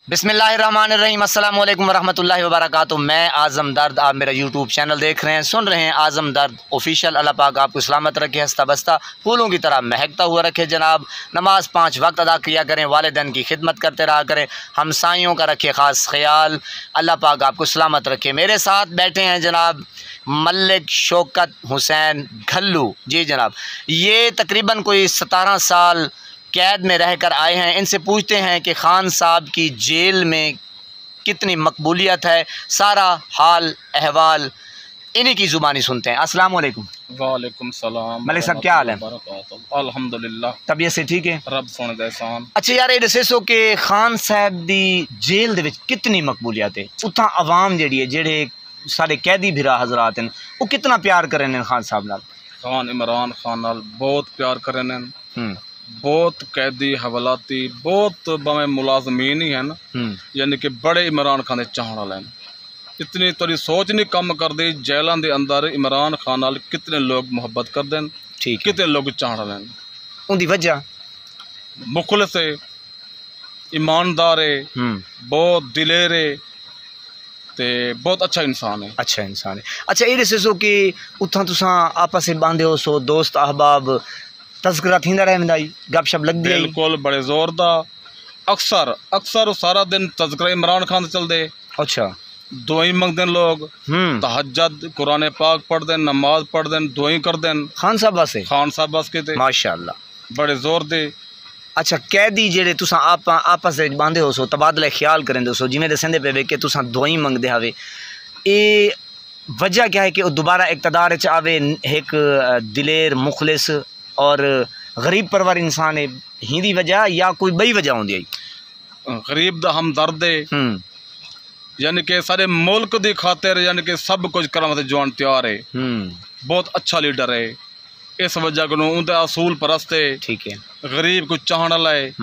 बिस्मिल्लाहिर्रहमानिर्रहीम, अस्सलाम वालेकुम वरहमतुल्लाहि वबरकातुहू। मैं आज़म दर्द, आप मेरा यूट्यूब चैनल देख रहे हैं, सुन रहे हैं आज़म दर्द ऑफिशियल। अल्लाह पाक आपको सलामत रखे, हंसता बसता फूलों की तरह महकता हुआ रखे जनाब। नमाज 5 वक्त अदा किया करें, वालिदैन की खिदमत करते रहा करें, हमसाइयों का रखे ख़ास ख्याल। अल्लाह पाक आपको सलामत रखे। मेरे साथ बैठे हैं जनाब मलिक शौकत हुसैन घल्लू। जी जनाब, ये तकरीबन कोई 17 साल कैद में रह कर आए हैं। इनसे पूछते हैं कि खान साहब की जेल में कितनी मकबूलियत है, सारा हाल अहवाल इन्हीं की ज़ुबानी सुनते हैं। अस्सलाम वालेकुम। वालेकुम सलाम। मलिक साहब क्या हाल है? अल्हम्दुलिल्लाह, तबीयत से ठीक है? रब सुन दे एहसान। अच्छा यार, ये दसो कि खान साहब दी जेल दे विच कितनी मकबूलियत है? उत्थां आवाम जिहड़ी है, जेहड़े सारे कैदी भिरा हजरात हैं, वो कितना प्यार करे ने खान साहब नाल? खान इमरान खान नाल बहुत प्यार करे ने। बहुत कैदी हवालाती बहुत भावें मुलाजमीन ही हैं, यानी कि बड़े इमरान खान दे चाहण वाले हैं। इतनी तोरी सोच नहीं कम कर दी, जेलों के अंदर इमरान खान नाल कितने लोग मुहब्बत करते हैं, कितने लोग चाहण वाले हैं। उनकी वजह मुखलिस है, ईमानदार है, बहुत दिलेर है, ते बहुत अच्छा इंसान है। अच्छा इंसान है। अच्छा ये दसो कि उतना तुसां आपस में बांधे हो सो दोस्त अहबाब, तस्करा थींदा रहंदा, गपशप लगदी है? बिल्कुल, बड़े जोरदार। अक्सर अक्सर सारा दिन तस्करा इमरान खान चल दे। अच्छा, दुआई मंगते लोग, तहज्जुद कुरान पाक पढ़ दें, नमाज पढ़ दें, दुआई कर दें। खान साहब बस के माशाअल्लाह बड़े जोर दे। अच्छा, कैदी जेड़े तुसां आपस में बांधे हो सो, तबादला ख्याल करें सो, जिमें दसेंदे पे कि तुसां दुआई मंगदे हवे, ये वजह क्या है कि दोबारा इक़्तिदार च आवे? एक दिलेर मुखलिस और गरीब परवर इंसान है, हिंदी वजह या कोई बई वजह होंदी है? गरीब दा हमदर्द है, यानी कि सारे मुल्क दी खातिर यानी कि सब कुछ करने ते जवान तैयार है। बहुत अच्छा लीडर है, इस वजह को उनके असूल परस्त है। ठीक है, गरीब को चाहने वाला है,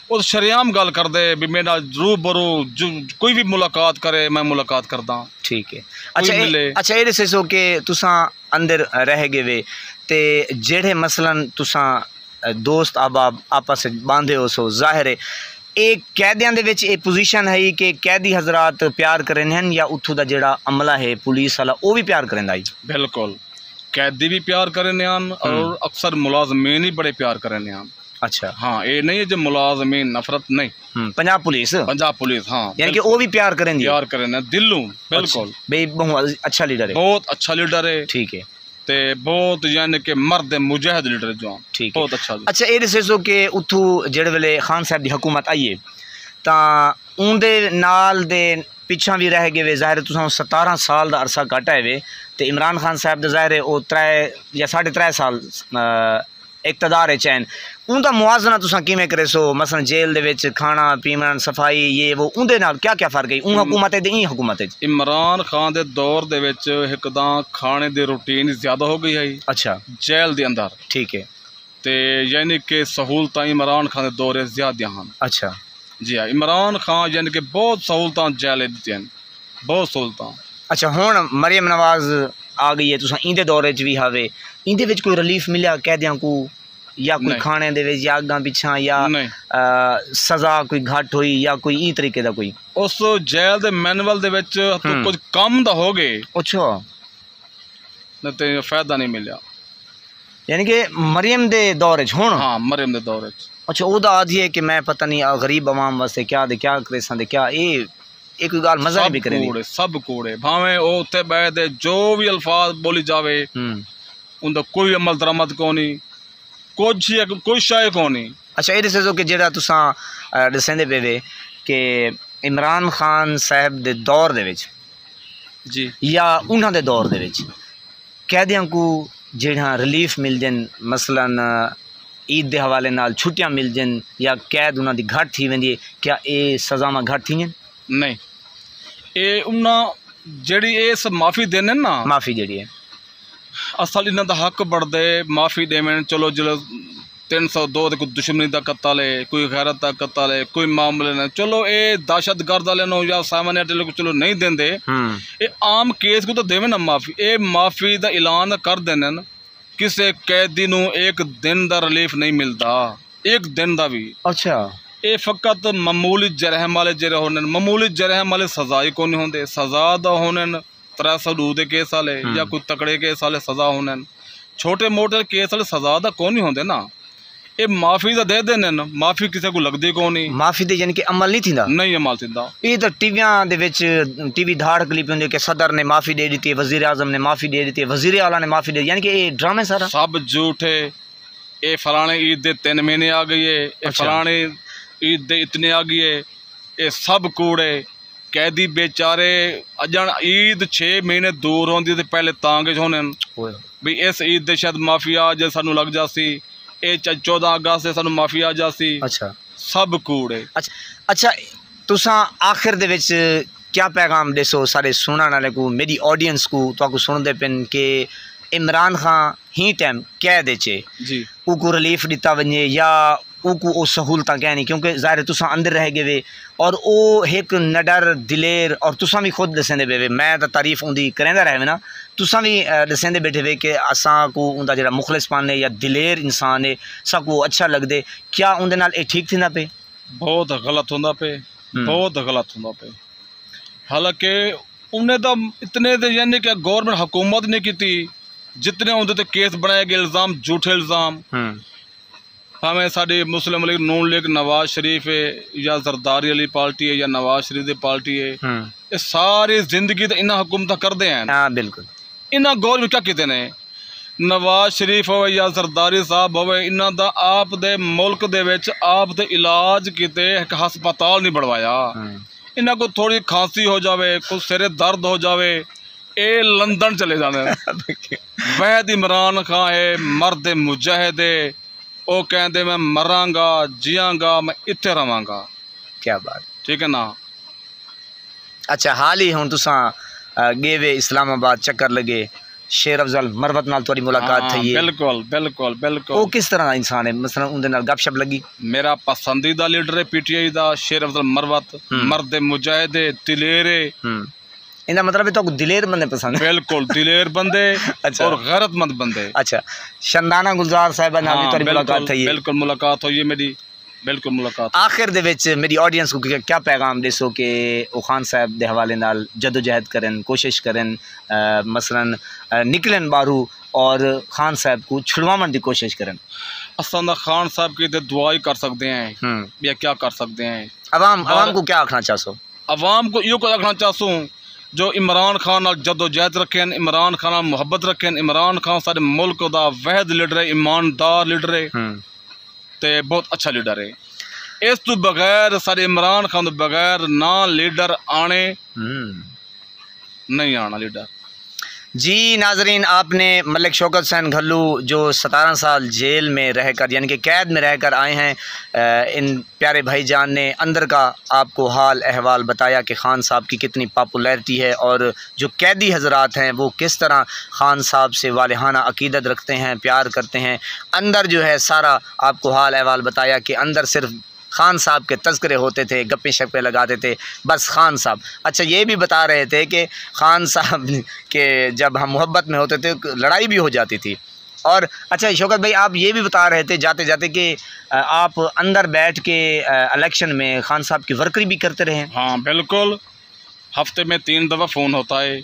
और शरियाम गल कर दे भी मेरा रूबरू कोई भी मुलाकात करे, मैं मुलाकात करदा। ठीक है। अच्छा ये दसो कि तुसां अंदर रह गए वे ते जेड़े मसलन तुसां दोस्त अहबाब आपस में बांधे हो सो, जाहिर है एक कैदियां दे विच एक पोजीशन है कि कैदी हजरात प्यार करें हैं, या उथों दा जेड़ा अमला है पुलिस वाला वो भी प्यार करेंदा है? बिल्कुल, कैदी भी प्यार करें और अक्सर मुलाजमीन ही बड़े प्यार करें। अच्छा हाँ, ये नहीं है जो मुलाजमीन नफरत नहीं। पंजाब पुलिस हाँ, यानी कि वो भी प्यार करें दिलों। बिल्कुल भाई, बहुत अच्छा लीडर है, बहुत अच्छा लीडर है। ठीक है, ते बहुत यानी कि मर्द मुजाहिद लीडर जो। ठीक, बहुत अच्छा। अच्छा ये दसो कि उथू जेड़े वेले खान साहब की हुकूमत आई है, तो उनदे नाल दे पिछा भी रह गए, जाहिर तुसां 17 साल का अरसा घट है, तो इमरान खान साहब का जाहिर है वो 3 या 3.5 साल इक़्तिदार है चैन। उनका मुआजना तुसां किवें करे सो? मसलन जेल दे विच खाना पीवन सफाई ये वो, उनदे नाल क्या क्या फर्क है उन हुकूमत ते इन हुकूमत ते? इमरान खान दे दौर दे विच हिकदा खाने दी रूटीन ज़्यादा हो गई है। अच्छा, जेल दे अंदर। ठीक है, ते यानी कि सहूलतां इमरान खान दे दौर ज़्यादा हैं। अच्छा जी हाँ, इमरान खान यानी कि बहुत सहूलतां जेल दी हैं, बहुत सहूलतां। अच्छा, हुण मरियम नवाज आ गई है, तुसां इंदे दौरे च भी हवे, इंदे विच कोई रिलीफ मिलिया कैदियां को, या कोई खाने दे विच या अग्गां पिछां या सज़ा कोई घट हुई या कोई ई तरीके दा कोई? उस जेल दे मैनुअल दे विच तो कुछ कम दा हो गए। अच्छा, नहीं ते फायदा नहीं मिलिया, यानी कि मरियम दे दौरे च हुण? हाँ, मरियम दे दौरे च। अच्छा, ओदा आदि है कि मैं पता नहीं गरीब आवाम वास्ते क्या दे क्या करेसां दे क्या, ये एक गाल मजा भी करे। सब कूड़े भावें वो उत्ते बैठे जो भी अल्फाज बोली जावे, उनका कोई अमल दरामद को नहीं, कोई शाय को नहीं। अच्छा ये दसो कि जेड़ा तुसां दसेंदे पे वे कि इमरान खान साहब दे दौर दे विच जी या उन्हां दे दौर दे विच कैदियां को जेड़ा रिलीफ मिल जन, मसलन ईद के हवाले नाल छुट्टियां मिल जन या कैद उन्हां दी घट थी वेंदी, क्या ये सज़ावां घट थी? नहीं, ये उन्हां जेड़ी इस माफ़ी देने ना, माफ़ी जेड़ी है असल इन्हां दा हक बढ़दे माफ़ी देवें। चलो जो 302 कोई दुश्मनी का कत्ल है, कोई गैरत का कत्ल है, कोई मामले ने, चलो ये दहशतगर्द वाले नो या सामान्य लोग चलो नहीं देंदे, ये आम केस को तो देवे ना माफ़ी। ये माफ़ी का ऐलान कर देने, किसी कैदी नू 1 दिन का रिलीफ नहीं मिलता, 1 दिन का भी। अच्छा, ये फ़कत मामूली जरहम वाले जेरे होने, मामूली जरहम वाले सज़ा ही कोई होंदे, सज़ा दा होने 302 दे केस वाले या कोई तकड़े केस वाले सज़ा होने, छोटे मोटे केस वाले सज़ा दा कोई होंदे ना। ये माफ़ी दा दे देने, माफ़ी किसी को लगती को नहीं, माफ़ी दे यानी कि अमल नहीं थींदा, नहीं अमल थींदा। ये तो टीवियां दे विच टीवी धाड़ क्लिप होंदे कि सदर ने माफ़ी दे दी, वज़ीर आज़म ने माफ़ी दे दी, वज़ीर आला ने माफ़ी दे दी, यानी कि ये ड्रामे सारा सब झूठे। ये फलाने ईद दे 3 महीने आ गई है, ये फलाने ईद दे इतने आ गई है, ये सब कूड़े। कैदी बेचारे अजन ईद 6 महीने दूर होंदी ते पहले तांगे होने भी इस ईद दे शायद माफ़ी आ जाए सानू लग जासी, ये 14 अगस्त से सानू माफ़ी आ जासी। अच्छा, सब कूड़े। अच्छा तुसा आखिर दे विच क्या पैगाम देसो सारे सुनने वाले को, मेरी ऑडियंस को, तो सुनते पिन के इमरान खान ही टाइम कह दे चे जी उको रिलीफ दिता वने या उको ओ सहूलत कहनी, क्योंकि ज़ाहिर तुसा अंदर रह गए और वो एक नडर दिलेर और तुसा भी खुद दसेंदे बेवे, मैं तो तारीफ उनकी करेंदा रहे ना, तुसा भी दसेंदे बैठे वे कि असा को उनका जो मुखलिसपन है या दिलेर इंसान है सब को अच्छा लगदे, क्या उनदे नाल ये ठीक थी ना पे? बहुत गलत होंदा पे, बहुत गलत होंदा पे। हालांकि उन्हें तो इतने तो यानी कि गवर्नमेंट हुकूमत ने की थी, जितने उनके ते केस बनाए गए इल्ज़ाम, झूठे इल्ज़ाम, हमें साड़ी मुस्लिम लीग, नून लीग, नवाज शरीफ है या जरदारी अली पार्टी है या नवाज शरीफ की पार्टी है, ये सारी जिंदगी तो इन्हें हुकूमत करते हैं। हाँ बिल्कुल, इन्हें गौरमेंट क्या कहते हैं, नवाज शरीफ हो या जरदारी साहब हो, इन्हों का आप दे मुल्क दे विच आप दे इलाज किते एक हस्पताल नहीं बनवाया। इन्हें को थोड़ी खांसी हो जाए, कुछ सिरे दर्द हो जाए, ये लंदन चले जाने। वैद इमरान खान है मर्द मुजाहिद है, वो कहते मैं मरांगा जियांगा, मैं इत्थे रवांगा। क्या बात, ठीक है ना। अच्छा हाल ही हुन तुसा गए वे इस्लामाबाद, चक्कर लगे, शेर अफजल मरवत नाल थोड़ी मुलाकात थी? बिल्कुल बिल्कुल बिल्कुल। वो किस तरह का इंसान है, मसलन उनदे नाल गपशप लगी? मेरा पसंदीदा लीडर है पीटीआई दा शेर अफजल मरवत, मर्द मुजाहिद है, दिलेर है। इनका मतलब है तो दिलेर बंदे पसंद है? बिल्कुल दिलेर बंदे। अच्छा। और गैरतमंद बंदे। अच्छा, शंदाना गुलजार साहिबा नाल भी थोड़ी मुलाकात थी? बिल्कुल मुलाकात हुई है मेरी, बिल्कुल मुलाकात। आखिर दे विच मेरी ऑडियंस को क्या पैगाम देसो कि वो खान साहब दे हवाले नाल जदोजहद करन, कोशिश करन, मसलन निकलन बारू और खान साहब को छुड़वाने की कोशिश करन? असां खान साहब की तो दुआ ही कर सकते हैं या क्या कर सकते हैं। अवाम को क्या आखना चाहसो? अवाम को यो आखना चाहसूँ जो इमरान खान नाल जदोजहद रखें, इमरान खान नाल मुहब्बत रखें। इमरान खान सारे मुल्क का वहद लीडर है, ईमानदार लीडर है, ते बहुत अच्छा लीडर है। इस तो बगैर सारे इमरान खान तो बगैर ना लीडर आने नहीं आना लीडर। जी नाजरीन, आपने मलिक शौकत हुसैन घल्लू जो 17 साल जेल में रहकर यानी कि कैद में रहकर आए हैं, इन प्यारे भाईजान ने अंदर का आपको हाल अहवाल बताया कि ख़ान साहब की कितनी पॉपुलैरिटी है और जो कैदी हजरात हैं वो किस तरह ख़ान साहब से वालिहाना अकीदत रखते हैं, प्यार करते हैं। अंदर जो है सारा आपको हाल अहवाल बताया कि अंदर सिर्फ ख़ान साहब के तज़किरे होते थे, गप्पे शप्पे लगाते थे, बस ख़ान साहब। अच्छा ये भी बता रहे थे कि ख़ान साहब के जब हम मोहब्बत में होते थे लड़ाई भी हो जाती थी। और अच्छा शौकत भाई, आप ये भी बता रहे थे जाते जाते कि आप अंदर बैठ के इलेक्शन में ख़ान साहब की वर्करी भी करते रहे? हाँ बिल्कुल, हफ्ते में 3 दफ़ा फ़ोन होता है।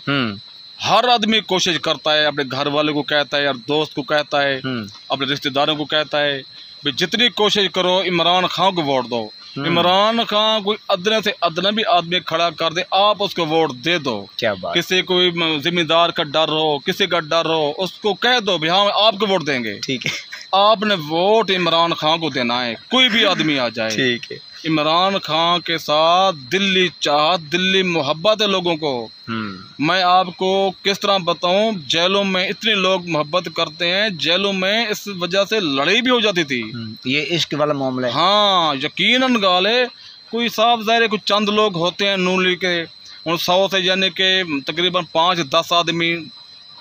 हर आदमी कोशिश करता है, अपने घर वाले को कहता है, यार दोस्त को कहता है, अपने रिश्तेदारों को कहता है भी जितनी कोशिश करो इमरान खान को वोट दो। इमरान खान कोई अदना से अदना भी आदमी खड़ा कर दे, आप उसको वोट दे दो। क्या बात। किसी कोई जिम्मेदार का डर हो, किसी का डर हो, उसको कह दो भी हाँ आपको वोट देंगे। ठीक है, आपने वोट इमरान खान को देना है, कोई भी आदमी आ जाए। ठीक है, इमरान खान के साथ दिल्ली चाहत, दिल्ली मोहब्बत है लोगों को। मैं आपको किस तरह बताऊं, जेलों में इतने लोग मोहब्बत करते हैं, जेलों में इस वजह से लड़ाई भी हो जाती थी। ये इश्क वाला मामला है। हाँ यकीनन गाले, कोई साफ ज़ाहिर कुछ चंद लोग होते हैं नून लीग के, उन 100 से यानी कि तकरीबन 5-10 आदमी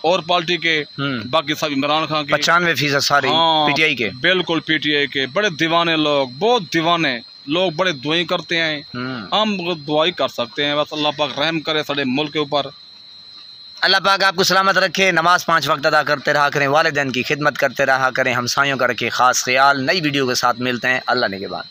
और पार्टी के, बाकी सब इमरान खान के 95% सारे पीटीआई के। बिल्कुल पीटीआई के बड़े दीवाने लोग, बहुत दीवाने लोग, बड़े दुआई करते हैं। हम दुआई कर सकते हैं, बस अल्लाह पाक रहम करे सारे मुल्क के ऊपर। अल्लाह पाक आपको सलामत रखे, नमाज 5 वक्त अदा करते रहा करें, वालिदैन की खिदमत करते रहा करें, हमसायों का रखे ख़ास ख्याल। नई वीडियो के साथ मिलते हैं, अल्लाह ने के बाद।